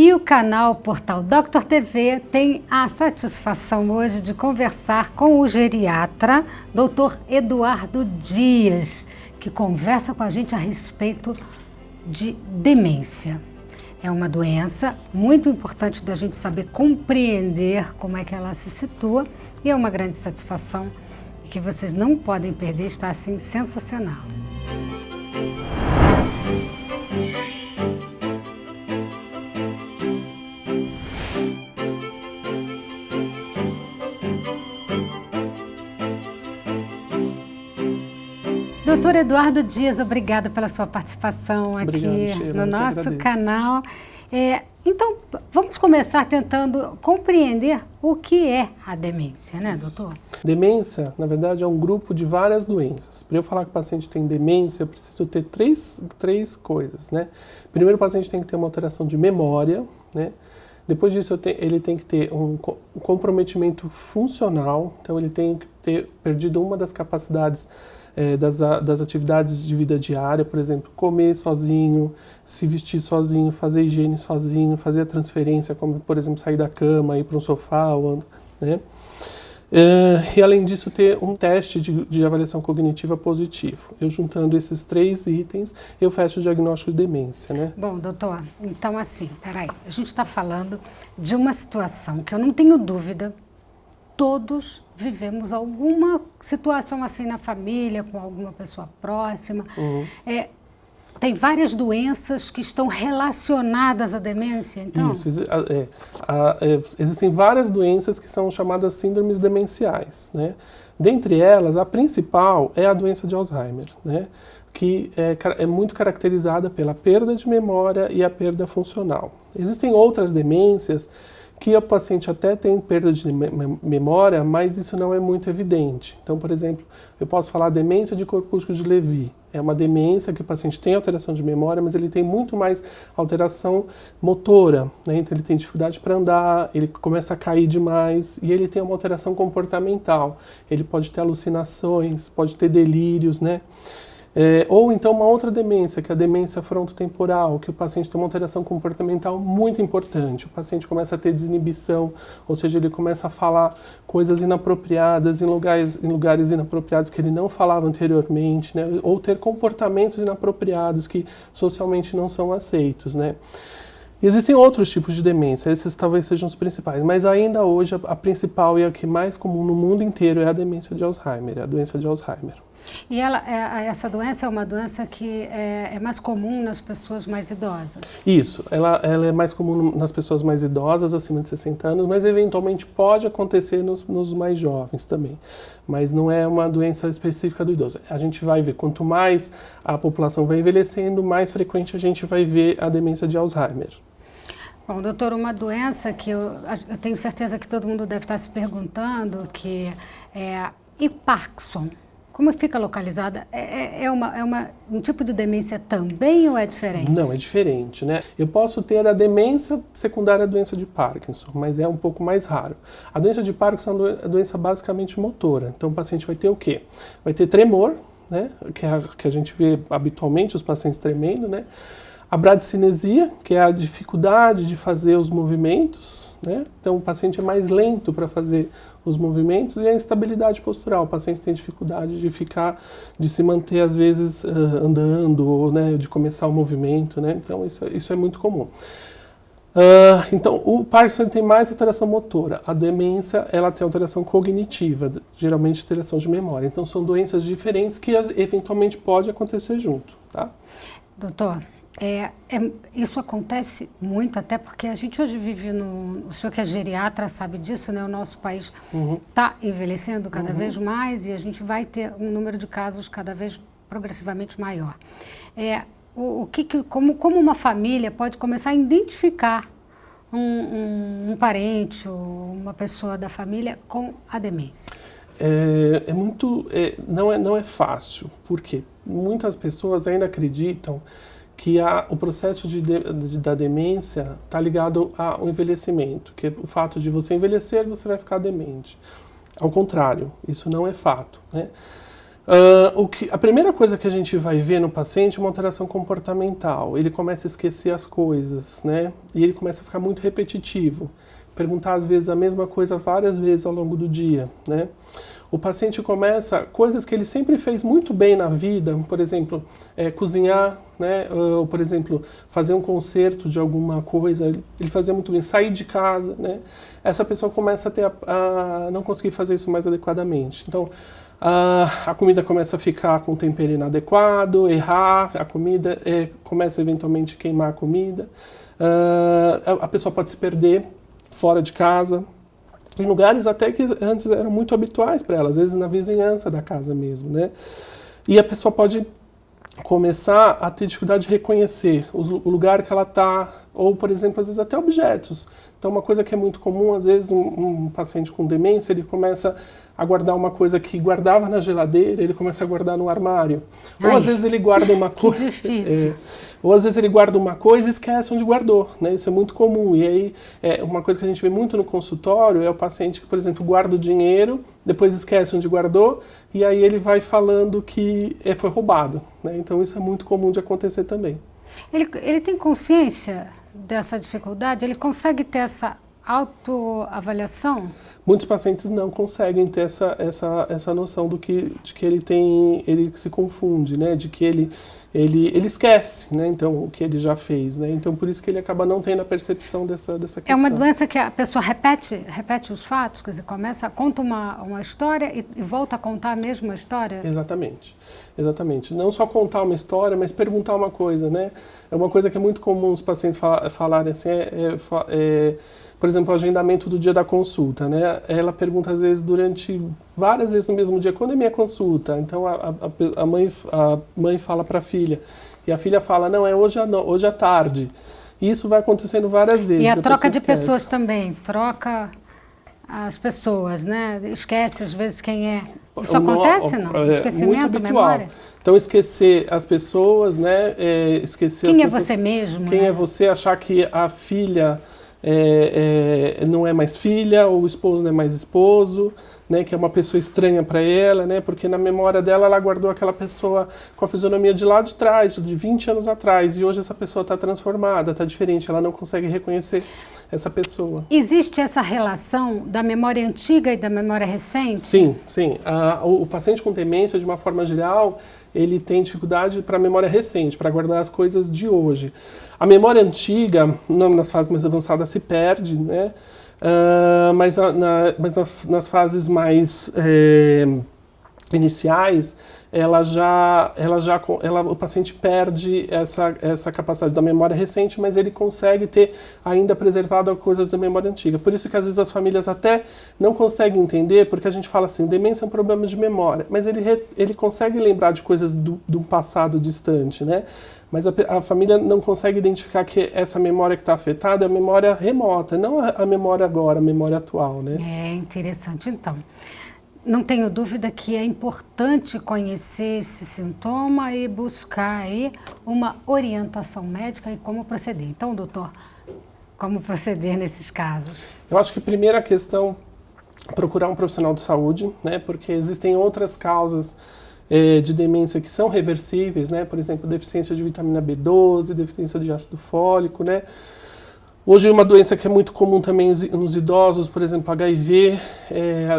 E o canal Portal Doctor TV tem a satisfação hoje de conversar com o geriatra, Dr. Eduardo Dias, que conversa com a gente a respeito de demência. É uma doença muito importante da gente saber compreender como é que ela se situa e é uma grande satisfação que vocês não podem perder, está assim sensacional. Doutor Eduardo Dias, obrigada pela sua participação aqui no nosso canal. Então, vamos começar tentando compreender o que é a demência, né, doutor? Demência, na verdade, é um grupo de várias doenças. Para eu falar que o paciente tem demência, eu preciso ter três coisas, né? Primeiro, o paciente tem que ter uma alteração de memória, né? Depois disso, ele tem que ter um comprometimento funcional, então ele tem que ter perdido uma das capacidades das atividades de vida diária, por exemplo, comer sozinho, se vestir sozinho, fazer higiene sozinho, fazer a transferência, como por exemplo sair da cama, ir para um sofá, né? E além disso ter um teste de avaliação cognitiva positivo. Eu juntando esses três itens, eu fecho o diagnóstico de demência, né? Bom, doutor, então assim, peraí, a gente está falando de uma situação que eu não tenho dúvida, todos vivemos alguma situação assim na família, com alguma pessoa próxima. Tem várias doenças que estão relacionadas à demência, então? Isso, existem várias doenças que são chamadas síndromes demenciais, né? Dentre elas, a principal é a doença de Alzheimer, né? Que é muito caracterizada pela perda de memória e a perda funcional. Existem outras demências que o paciente até tem perda de memória, mas isso não é muito evidente. Então, por exemplo, eu posso falar demência de corpúsculo de Lewy. É uma demência que o paciente tem alteração de memória, mas ele tem muito mais alteração motora, né? Então ele tem dificuldade para andar, ele começa a cair demais e ele tem uma alteração comportamental. Ele pode ter alucinações, pode ter delírios, né? Ou então uma outra demência, que é a demência frontotemporal, que o paciente tem uma alteração comportamental muito importante. O paciente começa a ter desinibição, ou seja, ele começa a falar coisas inapropriadas em lugares inapropriados que ele não falava anteriormente, né? Ou ter comportamentos inapropriados que socialmente não são aceitos, né? E existem outros tipos de demência, esses talvez sejam os principais, mas ainda hoje a principal e a que mais comum no mundo inteiro é a demência de Alzheimer, é a doença de Alzheimer. E essa doença é uma doença que é mais comum nas pessoas mais idosas? Isso, ela é mais comum nas pessoas mais idosas, acima de 60 anos, mas eventualmente pode acontecer nos mais jovens também. Mas não é uma doença específica do idoso. A gente vai ver, quanto mais a população vai envelhecendo, mais frequente a gente vai ver a demência de Alzheimer. Bom, doutor, uma doença que eu tenho certeza que todo mundo deve estar se perguntando, que é e Parkinson. Como fica localizada? É um tipo de demência também ou é diferente? Não, é diferente, né? Eu posso ter a demência secundária à doença de Parkinson, mas é um pouco mais raro. A doença de Parkinson é uma doença basicamente motora. Então o paciente vai ter o quê? Vai ter tremor, né? Que a gente vê habitualmente os pacientes tremendo, né? A bradicinesia, que é a dificuldade de fazer os movimentos, né? Então o paciente é mais lento para fazer os movimentos, e a instabilidade postural. O paciente tem dificuldade de se manter às vezes andando, ou, né, de começar o movimento, né? Então isso é muito comum. Então o Parkinson tem mais alteração motora. A demência, ela tem alteração cognitiva, geralmente alteração de memória. Então são doenças diferentes que eventualmente pode acontecer junto, tá? Doutor, isso acontece muito, até porque a gente hoje vive o senhor que é geriatra sabe disso, né? O nosso país está envelhecendo cada vez mais e a gente vai ter um número de casos cada vez progressivamente maior. Como uma família pode começar a identificar um parente ou uma pessoa da família com a demência? Não é fácil, porque muitas pessoas ainda acreditam que o processo da demência está ligado ao envelhecimento, que é o fato de você envelhecer, você vai ficar demente. Ao contrário, isso não é fato, né? A primeira coisa que a gente vai ver no paciente é uma alteração comportamental. Ele começa a esquecer as coisas, né? E ele começa a ficar muito repetitivo. Perguntar, às vezes, a mesma coisa várias vezes ao longo do dia, né? O paciente começa coisas que ele sempre fez muito bem na vida, por exemplo, cozinhar, né? Ou, por exemplo, fazer um concerto de alguma coisa, ele fazia muito bem, sair de casa, né? Essa pessoa começa a não conseguir fazer isso mais adequadamente. Então, a comida começa a ficar com tempero inadequado, errar a comida, começa eventualmente a queimar a comida. A pessoa pode se perder fora de casa, em lugares até que antes eram muito habituais para ela, às vezes na vizinhança da casa mesmo, né? E a pessoa pode começar a ter dificuldade de reconhecer o lugar que ela está, ou, por exemplo, às vezes até objetos. Então, uma coisa que é muito comum, às vezes um paciente com demência, ele começa a guardar uma coisa que guardava na geladeira, ele começa a guardar no armário. Ou às vezes ele guarda uma coisa... Que difícil. Ou às vezes ele guarda uma coisa e esquece onde guardou, né? Isso é muito comum. E aí, uma coisa que a gente vê muito no consultório é o paciente que, por exemplo, guarda o dinheiro, depois esquece onde guardou, e aí ele vai falando que foi roubado, né? Então isso é muito comum de acontecer também. Ele tem consciência dessa dificuldade? Ele consegue ter essa autoavaliação? Muitos pacientes não conseguem ter essa noção de que ele se confunde, né? De que ele esquece, né? Então, o que ele já fez, né? Então, por isso que ele acaba não tendo a percepção dessa questão. É uma doença que a pessoa repete os fatos, quer dizer, conta uma história e volta a contar a mesma história? Exatamente, exatamente. Não só contar uma história, mas perguntar uma coisa, né? É uma coisa que é muito comum os pacientes falarem assim, por exemplo, o agendamento do dia da consulta, né? Ela pergunta, às vezes, várias vezes no mesmo dia, quando é minha consulta? Então, a mãe fala para a filha, e a filha fala, não, é hoje à tarde. E isso vai acontecendo várias vezes. E a troca de pessoas também, troca as pessoas, né? Esquece, às vezes, quem é. Isso acontece, não? Esquecimento, memória? Então, esquecer as pessoas, né? Esquecer quem as pessoas, é você mesmo? Quem né? é você, achar que a filha... não é mais filha, ou o esposo não é mais esposo, né, que é uma pessoa estranha para ela, né, porque na memória dela ela guardou aquela pessoa com a fisionomia de lá de trás, de 20 anos atrás, e hoje essa pessoa está transformada, está diferente, ela não consegue reconhecer essa pessoa. Existe essa relação da memória antiga e da memória recente? Sim, sim. O paciente com demência, de uma forma geral, ele tem dificuldade para a memória recente, para guardar as coisas de hoje. A memória antiga, nas fases mais avançadas, se perde, né? Mas nas fases mais iniciais, o paciente perde essa capacidade da memória recente, mas ele consegue ter ainda preservado coisas da memória antiga. Por isso que às vezes as famílias até não conseguem entender, porque a gente fala assim, demência é um problema de memória, mas ele consegue lembrar de coisas do passado distante, né? Mas a família não consegue identificar que essa memória que está afetada é a memória remota, não a memória agora, a memória atual, né? É interessante, então. Não tenho dúvida que é importante conhecer esse sintoma e buscar aí uma orientação médica e como proceder. Então, doutor, como proceder nesses casos? Eu acho que a primeira questão é procurar um profissional de saúde, né? Porque existem outras causas de demência que são reversíveis, né? Por exemplo, deficiência de vitamina B12, deficiência de ácido fólico, né? Hoje uma doença que é muito comum também nos idosos, por exemplo, HIV,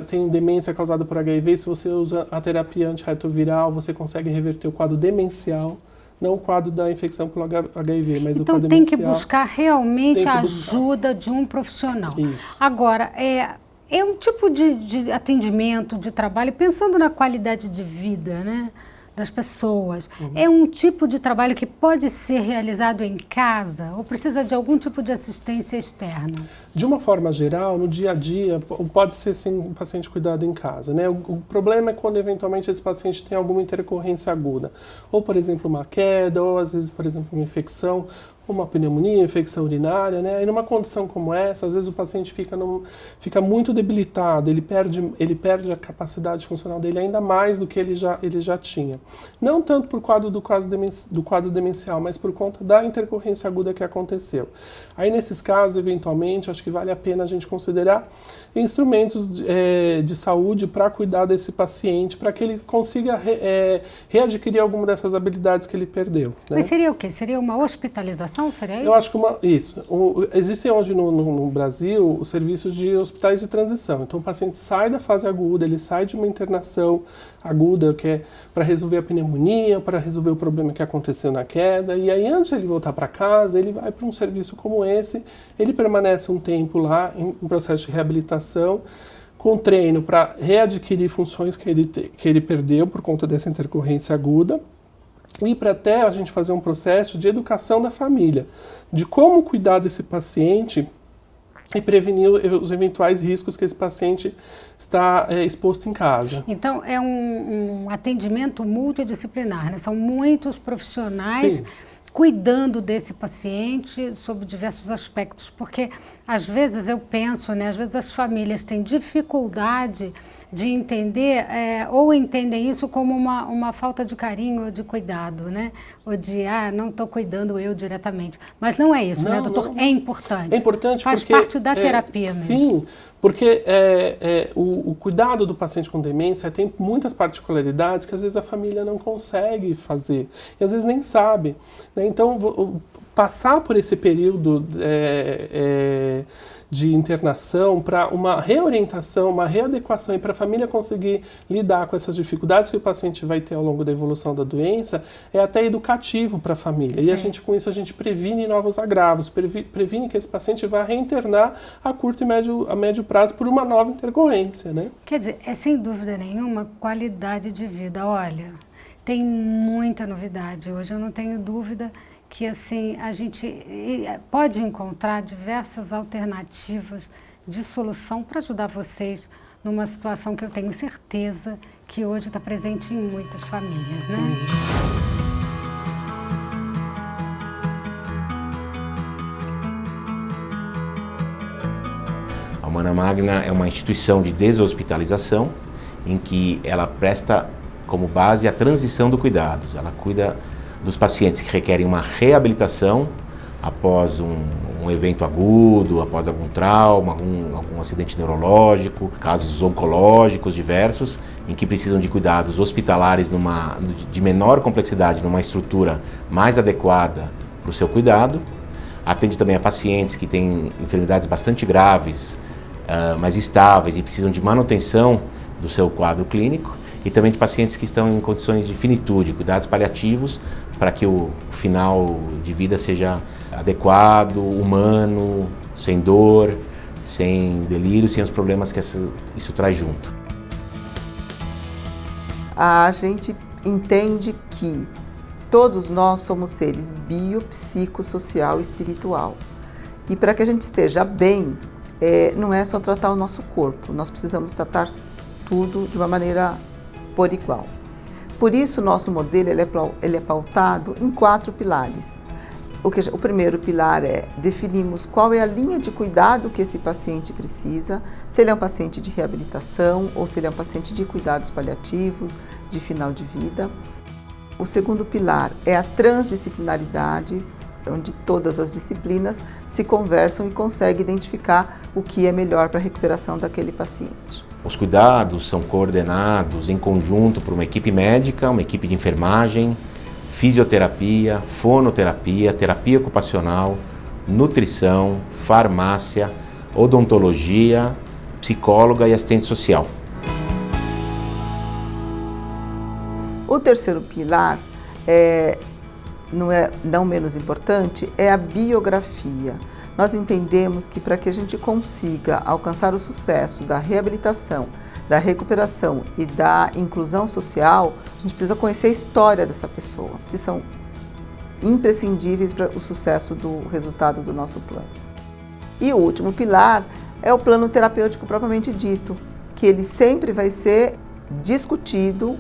tem demência causada por HIV, se você usa a terapia antirretroviral, você consegue reverter o quadro demencial, não o quadro da infecção pelo HIV, mas o quadro demencial. Então tem que buscar realmente a ajuda de um profissional. Isso. Agora, é um tipo de atendimento, de trabalho, pensando na qualidade de vida, né, das pessoas. Uhum. É um tipo de trabalho que pode ser realizado em casa ou precisa de algum tipo de assistência externa? De uma forma geral, no dia a dia, pode ser sim um paciente cuidado em casa, né? O problema é quando eventualmente esse paciente tem alguma intercorrência aguda. Ou, por exemplo, uma queda, ou às vezes, por exemplo, uma infecção, uma pneumonia, infecção urinária, né? E numa condição como essa, às vezes o paciente fica muito debilitado, ele perde a capacidade funcional dele ainda mais do que ele já tinha. Não tanto por quadro do quadro demencial, mas por conta da intercorrência aguda que aconteceu. Aí nesses casos, eventualmente, acho que vale a pena a gente considerar instrumentos de saúde para cuidar desse paciente, para que ele consiga readquirir alguma dessas habilidades que ele perdeu. Né? Mas seria o quê? Seria uma hospitalização? Seria isso? Eu acho que isso. Existem hoje no Brasil os serviços de hospitais de transição. Então o paciente sai da fase aguda, ele sai de uma internação aguda, que é para resolver a pneumonia, para resolver o problema que aconteceu na queda, e aí antes de ele voltar para casa, ele vai para um serviço como esse, ele permanece um tempo lá em processo de reabilitação, com treino para readquirir funções que ele perdeu por conta dessa intercorrência aguda, e para até a gente fazer um processo de educação da família, de como cuidar desse paciente e prevenir os eventuais riscos que esse paciente está exposto em casa. Então, é um atendimento multidisciplinar, né? São muitos profissionais Sim. cuidando desse paciente sob diversos aspectos, porque às vezes eu penso, né? Às vezes as famílias têm dificuldade de entender, ou entendem isso como uma falta de carinho ou de cuidado, né? Ou de, não estou cuidando eu diretamente. Mas não é isso, né, doutor? Não. É importante. É importante Faz porque... parte da terapia mesmo. Sim, porque o cuidado do paciente com demência tem muitas particularidades que às vezes a família não consegue fazer, e às vezes nem sabe. Né? Então, passar por esse período de internação para uma reorientação, uma readequação e para a família conseguir lidar com essas dificuldades que o paciente vai ter ao longo da evolução da doença é até educativo para a família. Sim. E com isso a gente previne novos agravos, previne que esse paciente vá reinternar a curto e a médio prazo por uma nova intercorrência, né? Quer dizer, é sem dúvida nenhuma qualidade de vida. Olha, tem muita novidade hoje, eu não tenho dúvida que assim, a gente pode encontrar diversas alternativas de solução para ajudar vocês numa situação que eu tenho certeza que hoje está presente em muitas famílias, né? A Humana Magna é uma instituição de deshospitalização em que ela presta como base a transição do cuidados. Ela cuida dos pacientes que requerem uma reabilitação após um evento agudo, após algum trauma, algum acidente neurológico, casos oncológicos diversos, em que precisam de cuidados hospitalares de menor complexidade, numa estrutura mais adequada para o seu cuidado. Atende também a pacientes que têm enfermidades bastante graves, mas estáveis e precisam de manutenção do seu quadro clínico, e também de pacientes que estão em condições de finitude, cuidados paliativos, para que o final de vida seja adequado, humano, sem dor, sem delírio, sem os problemas que isso traz junto. A gente entende que todos nós somos seres bio, psico, social e espiritual. E para que a gente esteja bem, não é só tratar o nosso corpo, nós precisamos tratar tudo de uma maneira por igual. Por isso, o nosso modelo ele é pautado em 4 pilares. O primeiro pilar definimos qual é a linha de cuidado que esse paciente precisa, se ele é um paciente de reabilitação ou se ele é um paciente de cuidados paliativos, de final de vida. O segundo pilar é a transdisciplinaridade, onde todas as disciplinas se conversam e conseguem identificar o que é melhor para a recuperação daquele paciente. Os cuidados são coordenados em conjunto por uma equipe médica, uma equipe de enfermagem, fisioterapia, fonoterapia, terapia ocupacional, nutrição, farmácia, odontologia, psicóloga e assistente social. O terceiro pilar, não menos importante, é a biografia. Nós entendemos que para que a gente consiga alcançar o sucesso da reabilitação, da recuperação e da inclusão social, a gente precisa conhecer a história dessa pessoa, que são imprescindíveis para o sucesso do resultado do nosso plano. E o último pilar é o plano terapêutico propriamente dito, que ele sempre vai ser discutido,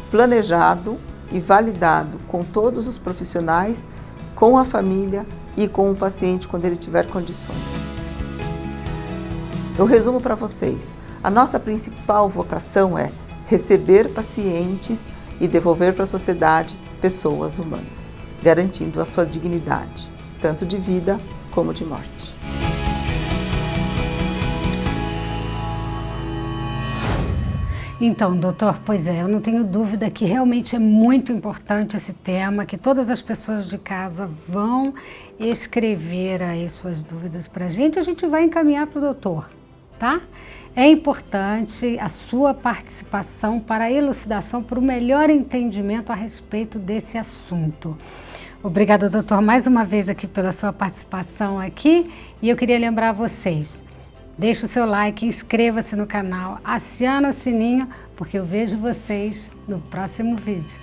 planejado e validado com todos os profissionais, com a família e com o paciente quando ele tiver condições. Eu resumo para vocês. A nossa principal vocação é receber pacientes e devolver para a sociedade pessoas humanas, garantindo a sua dignidade, tanto de vida como de morte. Então, doutor, pois é, eu não tenho dúvida que realmente é muito importante esse tema, que todas as pessoas de casa vão escrever aí suas dúvidas para a gente vai encaminhar para o doutor, tá? É importante a sua participação para a elucidação, para o melhor entendimento a respeito desse assunto. Obrigada, doutor, mais uma vez aqui pela sua participação aqui, e eu queria lembrar vocês, deixe o seu like, inscreva-se no canal, acione o sininho, porque eu vejo vocês no próximo vídeo.